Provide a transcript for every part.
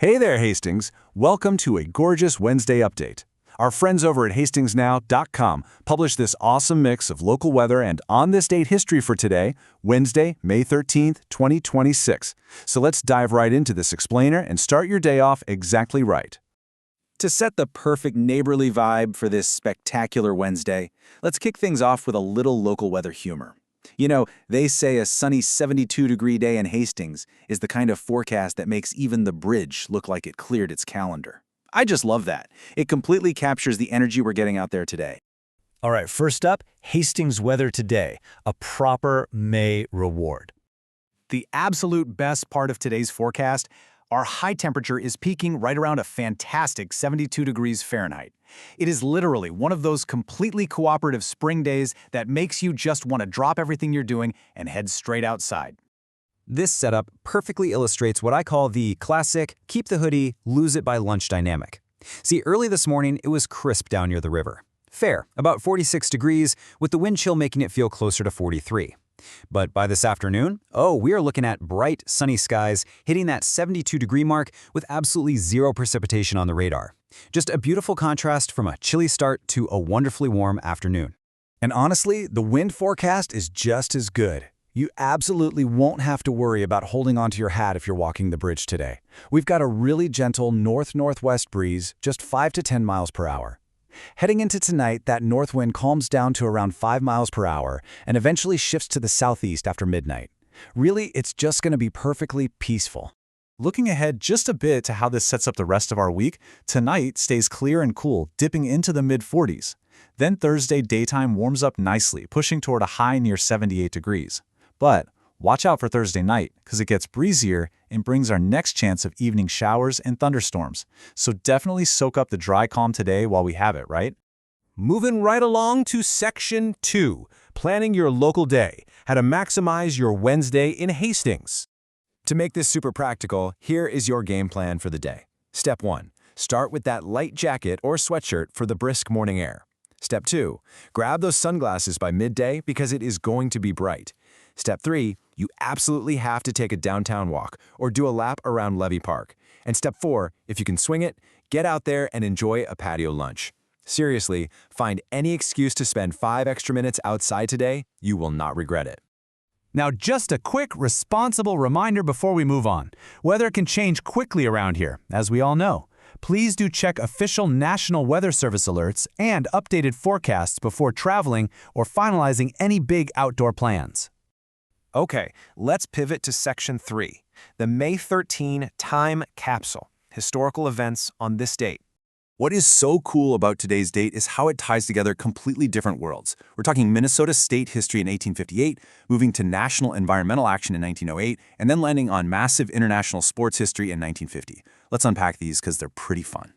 Hey there, Hastings. Welcome to a gorgeous Wednesday update. Our friends over at HastingsNow.com published this awesome mix of local weather and on-this-date history for today, Wednesday, May 13th, 2026. So let's dive right into this explainer and start your day off exactly right. To set the perfect neighborly vibe for this spectacular Wednesday, let's kick things off with a little local weather humor. You know, they say a sunny 72-degree day in Hastings is the kind of forecast that makes even the bridge look like it cleared its calendar. I just love that. It completely captures the energy we're getting out there today. All right, first up, Hastings weather today, a proper May reward. The absolute best part of today's forecast, our high temperature is peaking right around a fantastic 72 degrees Fahrenheit. It is literally one of those completely cooperative spring days that makes you just want to drop everything you're doing and head straight outside. This setup perfectly illustrates what I call the classic keep the hoodie, lose it by lunch dynamic. See, early this morning, it was crisp down near the river. Fair, about 46 degrees, with the wind chill making it feel closer to 43. But by this afternoon, we are looking at bright, sunny skies, hitting that 72-degree mark with absolutely zero precipitation on the radar. Just a beautiful contrast from a chilly start to a wonderfully warm afternoon. And honestly, the wind forecast is just as good. You absolutely won't have to worry about holding onto your hat if you're walking the bridge today. We've got a really gentle north-northwest breeze, just 5 to 10 miles per hour. Heading into tonight, that north wind calms down to around 5 miles per hour and eventually shifts to the southeast after midnight. Really, it's just going to be perfectly peaceful. Looking ahead just a bit to how this sets up the rest of our week, tonight stays clear and cool, dipping into the mid-40s. Then Thursday daytime warms up nicely, pushing toward a high near 78 degrees. But watch out for Thursday night, because it gets breezier and brings our next chance of evening showers and thunderstorms. So definitely soak up the dry calm today while we have it, right? Moving right along to Section 2, planning your local day, how to maximize your Wednesday in Hastings. To make this super practical, here is your game plan for the day. Step 1. Start with that light jacket or sweatshirt for the brisk morning air. Step 2. Grab those sunglasses by midday because it is going to be bright. Step 3. You absolutely have to take a downtown walk or do a lap around Levee Park. And Step 4, if you can swing it, get out there and enjoy a patio lunch. Seriously, find any excuse to spend 5 extra minutes outside today. You will not regret it. Now, just a quick, responsible reminder before we move on. Weather can change quickly around here, as we all know. Please do check official National Weather Service alerts and updated forecasts before traveling or finalizing any big outdoor plans. Okay, let's pivot to Section 3, the May 13 Time Capsule, historical events on this date. What is so cool about today's date is how it ties together completely different worlds. We're talking Minnesota state history in 1858, moving to national environmental action in 1908, and then landing on massive international sports history in 1950. Let's unpack these because they're pretty fun.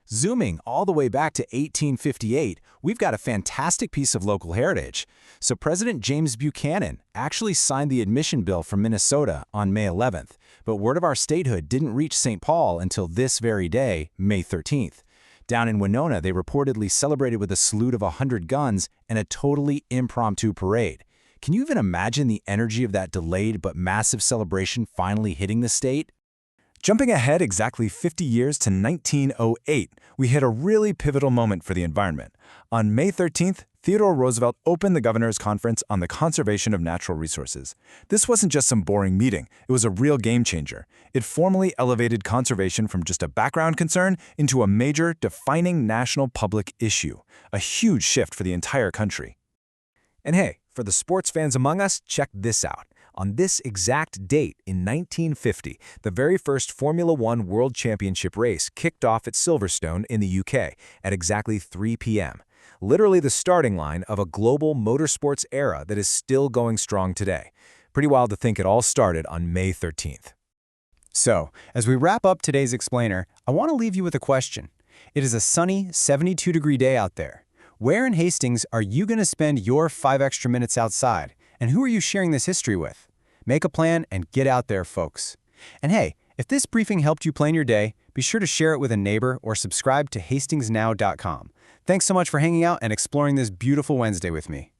Zooming all the way back to 1858, we've got a fantastic piece of local heritage. So President James Buchanan actually signed the admission bill for Minnesota on May 11th, but word of our statehood didn't reach St. Paul until this very day, May 13th. Down in Winona, they reportedly celebrated with a salute of 100 guns and a totally impromptu parade. Can you even imagine the energy of that delayed but massive celebration finally hitting the state? Jumping ahead exactly 50 years to 1908, we hit a really pivotal moment for the environment. On May 13th, Theodore Roosevelt opened the Governor's Conference on the Conservation of Natural Resources. This wasn't just some boring meeting, it was a real game changer. It formally elevated conservation from just a background concern into a major, defining national public issue, a huge shift for the entire country. And hey, for the sports fans among us, check this out. On this exact date in 1950, the very first Formula One World Championship race kicked off at Silverstone in the UK at exactly 3 p.m. Literally the starting line of a global motorsports era that is still going strong today. Pretty wild to think it all started on May 13th. So, as we wrap up today's explainer, I want to leave you with a question. It is a sunny, 72-degree day out there. Where in Hastings are you going to spend your 5 extra minutes outside? And who are you sharing this history with? Make a plan and get out there, folks. And hey, if this briefing helped you plan your day, be sure to share it with a neighbor or subscribe to HastingsNow.com. Thanks so much for hanging out and exploring this beautiful Wednesday with me.